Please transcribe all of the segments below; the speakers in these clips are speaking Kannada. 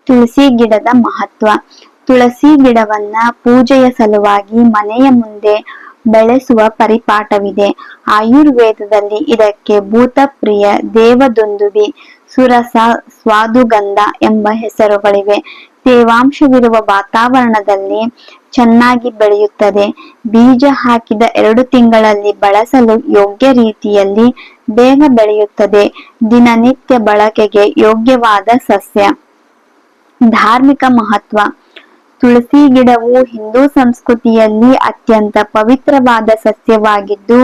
ತುಳಸಿ ಗಿಡದ ಮಹತ್ವ. ತುಳಸಿ ಗಿಡವನ್ನ ಪೂಜೆಯ ಸಲುವಾಗಿ ಮನೆಯ ಮುಂದೆ ಬೆಳೆಸುವ ಪರಿಪಾಠವಿದೆ. ಆಯುರ್ವೇದದಲ್ಲಿ ಇದಕ್ಕೆ ಭೂತಪ್ರಿಯ, ದೇವದುಂದುಭಿ, ಸುರಸ, ಸ್ವಾದುಗಂಧ ಎಂಬ ಹೆಸರುಗಳಿವೆ. ತೇವಾಂಶವಿರುವ ವಾತಾವರಣದಲ್ಲಿ ಚೆನ್ನಾಗಿ ಬೆಳೆಯುತ್ತದೆ. ಬೀಜ ಹಾಕಿದ 2 ತಿಂಗಳಲ್ಲಿ ಬಳಸಲು ಯೋಗ್ಯ ರೀತಿಯಲ್ಲಿ ಬೇಗ ಬೆಳೆಯುತ್ತದೆ. ದಿನನಿತ್ಯ ಬಳಕೆಗೆ ಯೋಗ್ಯವಾದ ಸಸ್ಯ. ಧಾರ್ಮಿಕ ಮಹತ್ವ. ತುಳಸಿ ಗಿಡವು ಹಿಂದೂ ಸಂಸ್ಕೃತಿಯಲ್ಲಿ ಅತ್ಯಂತ ಪವಿತ್ರವಾದ ಸಸ್ಯವಾಗಿದ್ದು,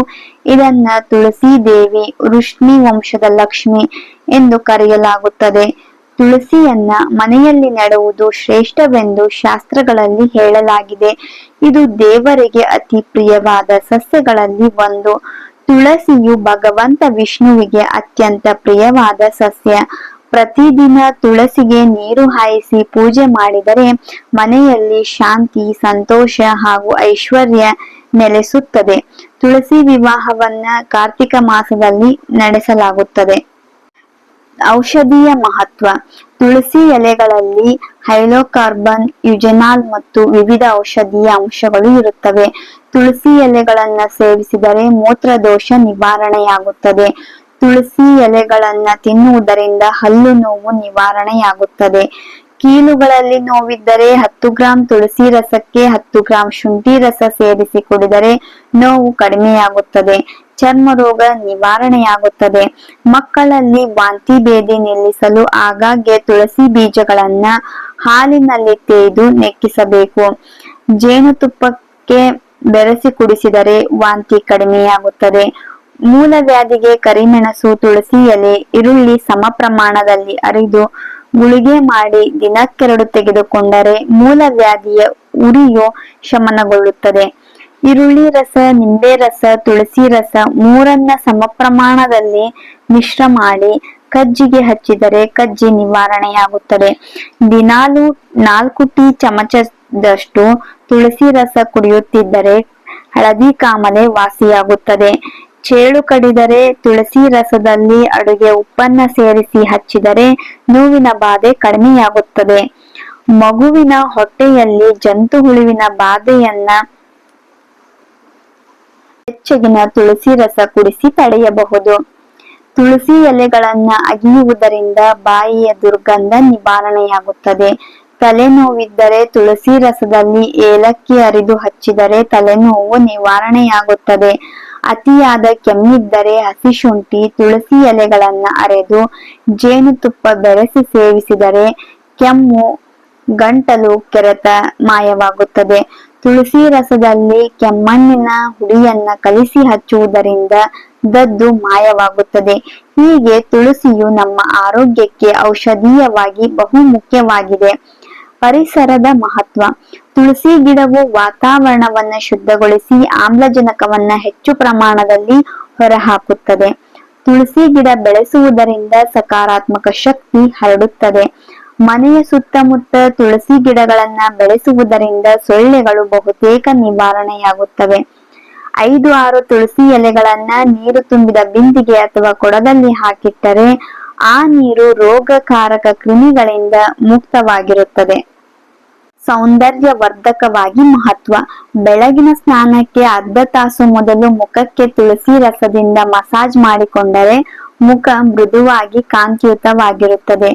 ಇದನ್ನ ತುಳಸಿ ದೇವಿ, ವೃಷ್ಣಿ ವಂಶದ ಲಕ್ಷ್ಮಿ ಎಂದು ಕರೆಯಲಾಗುತ್ತದೆ. ತುಳಸಿಯನ್ನ ಮನೆಯಲ್ಲಿ ನೆಡುವುದು ಶ್ರೇಷ್ಠವೆಂದು ಶಾಸ್ತ್ರಗಳಲ್ಲಿ ಹೇಳಲಾಗಿದೆ. ಇದು ದೇವರಿಗೆ ಅತಿ ಪ್ರಿಯವಾದ ಸಸ್ಯಗಳಲ್ಲಿ ಒಂದು. ತುಳಸಿಯು ಭಗವಂತ ವಿಷ್ಣುವಿಗೆ ಅತ್ಯಂತ ಪ್ರಿಯವಾದ ಸಸ್ಯ. ಪ್ರತಿದಿನ ತುಳಸಿಗೆ ನೀರು ಹಾಯಿಸಿ ಪೂಜೆ ಮಾಡಿದರೆ ಮನೆಯಲ್ಲಿ ಶಾಂತಿ, ಸಂತೋಷ ಹಾಗೂ ಐಶ್ವರ್ಯ ನೆಲೆಸುತ್ತದೆ. ತುಳಸಿ ವಿವಾಹವನ್ನ ಕಾರ್ತಿಕ ಮಾಸದಲ್ಲಿ ನಡೆಸಲಾಗುತ್ತದೆ. ಔಷಧೀಯ ಮಹತ್ವ. ತುಳಸಿ ಎಲೆಗಳಲ್ಲಿ ಹೈಡ್ರೋಕಾರ್ಬನ್, ಯುಜೆನಾಲ್ ಮತ್ತು ವಿವಿಧ ಔಷಧೀಯ ಅಂಶಗಳು ಇರುತ್ತವೆ. ತುಳಸಿ ಎಲೆಗಳನ್ನ ಸೇವಿಸಿದರೆ ಮೂತ್ರದೋಷ ನಿವಾರಣೆಯಾಗುತ್ತದೆ. ತುಳಸಿ ಎಲೆಗಳನ್ನ ತಿನ್ನುವುದರಿಂದ ಹಲ್ಲು ನೋವು ನಿವಾರಣೆಯಾಗುತ್ತದೆ. ಕೀಲುಗಳಲ್ಲಿ ನೋವಿದ್ದರೆ 10 ಗ್ರಾಂ ತುಳಸಿ ರಸಕ್ಕೆ 10 ಗ್ರಾಂ ಶುಂಠಿ ರಸ ಸೇರಿಸಿ ಕುಡಿದರೆ ನೋವು ಕಡಿಮೆಯಾಗುತ್ತದೆ. ಚರ್ಮ ರೋಗ ನಿವಾರಣೆಯಾಗುತ್ತದೆ. ಮಕ್ಕಳಲ್ಲಿ ವಾಂತಿ ಭೇದಿ ನಿಲ್ಲಿಸಲು ಆಗಾಗ್ಗೆ ತುಳಸಿ ಬೀಜಗಳನ್ನ ಹಾಲಿನಲ್ಲಿ ತೇಯ್ದು ನೆಕ್ಕಿಸಬೇಕು. ಜೇನುತುಪ್ಪಕ್ಕೆ ಬೆರೆಸಿ ಕುಡಿಸಿದರೆ ವಾಂತಿ ಕಡಿಮೆಯಾಗುತ್ತದೆ. ಮೂಲವ್ಯಾಧಿಗೆ ಕರಿಮೆಣಸು, ತುಳಸಿ ಎಲೆ, ಈರುಳ್ಳಿ ಸಮ ಪ್ರಮಾಣದಲ್ಲಿ ಅರಿದು ಗುಳಿಗೆ ಮಾಡಿ ದಿನಕ್ಕೆ 2 ತೆಗೆದುಕೊಂಡರೆ ಮೂಲವ್ಯಾಧಿಯ ಉರಿಯು ಶಮನಗೊಳ್ಳುತ್ತದೆ. ಈರುಳ್ಳಿ ರಸ, ನಿಂಬೆ ರಸ, ತುಳಸಿ ರಸ ಮೂರನ್ನ ಸಮ ಪ್ರಮಾಣದಲ್ಲಿ ಮಿಶ್ರ ಮಾಡಿ ಕಜ್ಜಿಗೆ ಹಚ್ಚಿದರೆ ಕಜ್ಜಿ ನಿವಾರಣೆಯಾಗುತ್ತದೆ. ದಿನಾಲು 4 ಟೀ ಚಮಚದಷ್ಟು ತುಳಸಿ ರಸ ಕುಡಿಯುತ್ತಿದ್ದರೆ ಹಳದಿ ಕಾಮಲೆ ವಾಸಿಯಾಗುತ್ತದೆ. ಚೇಳು ಕಡಿದರೆ ತುಳಸಿ ರಸದಲ್ಲಿ ಅಡುಗೆ ಉಪ್ಪನ್ನ ಸೇರಿಸಿ ಹಚ್ಚಿದರೆ ನೋವಿನ ಬಾಧೆ ಕಡಿಮೆಯಾಗುತ್ತದೆ. ಮಗುವಿನ ಹೊಟ್ಟೆಯಲ್ಲಿ ಜಂತು ಹುಳುವಿನ ಬಾಧೆಯನ್ನ ಬೆಚ್ಚಗಿನ ತುಳಸಿ ರಸ ಕುಡಿಸಿ ತಡೆಯಬಹುದು. ತುಳಸಿ ಎಲೆಗಳನ್ನ ಅಗಿಯುವುದರಿಂದ ಬಾಯಿಯ ದುರ್ಗಂಧ ನಿವಾರಣೆಯಾಗುತ್ತದೆ. ತಲೆನೋವಿದ್ದರೆ ತುಳಸಿ ರಸದಲ್ಲಿ ಏಲಕ್ಕಿ ಅರಿದು ಹಚ್ಚಿದರೆ ತಲೆನೋವು ನಿವಾರಣೆಯಾಗುತ್ತದೆ. ಅತಿಯಾದ ಕೆಮ್ಮಿದ್ದರೆ ಹಸಿ ಶುಂಠಿ, ತುಳಸಿ ಎಲೆಗಳನ್ನ ಅರೆದು ಜೇನುತುಪ್ಪ ಬೆರೆಸಿ ಸೇವಿಸಿದರೆ ಕೆಮ್ಮು, ಗಂಟಲು ಕೆರೆತ ಮಾಯವಾಗುತ್ತದೆ. ತುಳಸಿ ರಸದಲ್ಲಿ ಕೆಮ್ಮಣ್ಣಿನ ಹುಡಿಯನ್ನ ಕಲಿಸಿ ಹಚ್ಚುವುದರಿಂದ ದದ್ದು ಮಾಯವಾಗುತ್ತದೆ. ಹೀಗೆ ತುಳಸಿಯು ನಮ್ಮ ಆರೋಗ್ಯಕ್ಕೆ ಔಷಧೀಯವಾಗಿ ಬಹು ಮುಖ್ಯವಾಗಿದೆ. ಪರಿಸರದ ಮಹತ್ವ. ತುಳಸಿ ಗಿಡವು ವಾತಾವರಣವನ್ನ ಶುದ್ಧಗೊಳಿಸಿ ಆಮ್ಲಜನಕವನ್ನ ಹೆಚ್ಚು ಪ್ರಮಾಣದಲ್ಲಿ ಹೊರಹಾಕುತ್ತದೆ. ತುಳಸಿ ಗಿಡ ಬೆಳೆಸುವುದರಿಂದ ಸಕಾರಾತ್ಮಕ ಶಕ್ತಿ ಹರಡುತ್ತದೆ. ಮನೆಯ ಸುತ್ತಮುತ್ತ ತುಳಸಿ ಗಿಡಗಳನ್ನ ಬೆಳೆಸುವುದರಿಂದ ಸೊಳ್ಳೆಗಳು ಬಹುತೇಕ ನಿವಾರಣೆಯಾಗುತ್ತವೆ. 5-6 ತುಳಸಿ ಎಲೆಗಳನ್ನ ನೀರು ತುಂಬಿದ ಬಿಂದಿಗೆ ಅಥವಾ ಕೊಡದಲ್ಲಿ ಹಾಕಿಟ್ಟರೆ ಆ ನೀರು ರೋಗಕಾರಕ ಕ್ರಿಮಿಗಳಿಂದ ಮುಕ್ತವಾಗಿರುತ್ತದೆ. ಸೌಂದರ್ಯವರ್ಧಕವಾಗಿ ಮಹತ್ವ. ಬೆಳಗಿನ ಸ್ನಾನಕ್ಕೆ ಅರ್ಧ ತಾಸು ಮೊದಲು ಮುಖಕ್ಕೆ ತುಳಸಿ ರಸದಿಂದ ಮಸಾಜ್ ಮಾಡಿಕೊಂಡರೆ ಮುಖ ಮೃದುವಾಗಿ ಕಾಂತಿಯುತವಾಗಿರುತ್ತದೆ.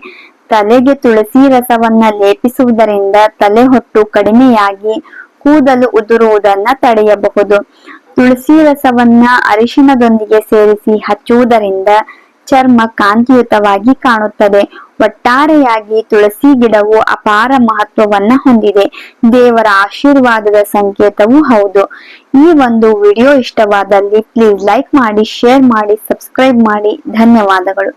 ತಲೆಗೆ ತುಳಸಿ ರಸವನ್ನ ಲೇಪಿಸುವುದರಿಂದ ತಲೆಹೊಟ್ಟು ಕಡಿಮೆಯಾಗಿ ಕೂದಲು ಉದುರುವುದನ್ನ ತಡೆಯಬಹುದು. ತುಳಸಿ ರಸವನ್ನ ಅರಿಶಿಣದೊಂದಿಗೆ ಸೇರಿಸಿ ಹಚ್ಚುವುದರಿಂದ ಚರ್ಮ ಕಾಂತಿಯುತವಾಗಿ ಕಾಣುತ್ತದೆ. ಒಟ್ಟಾರೆಯಾಗಿ ತುಳಸಿ ಗಿಡವು ಅಪಾರ ಮಹತ್ವವನ್ನ ಹೊಂದಿದೆ. ದೇವರ ಆಶೀರ್ವಾದದ ಸಂಕೇತವೂ ಹೌದು. ಈ ಒಂದು ವಿಡಿಯೋ ಇಷ್ಟವಾದಲ್ಲಿ ಪ್ಲೀಸ್ ಲೈಕ್ ಮಾಡಿ, ಶೇರ್ ಮಾಡಿ, ಸಬ್ಸ್ಕ್ರೈಬ್ ಮಾಡಿ. ಧನ್ಯವಾದಗಳು.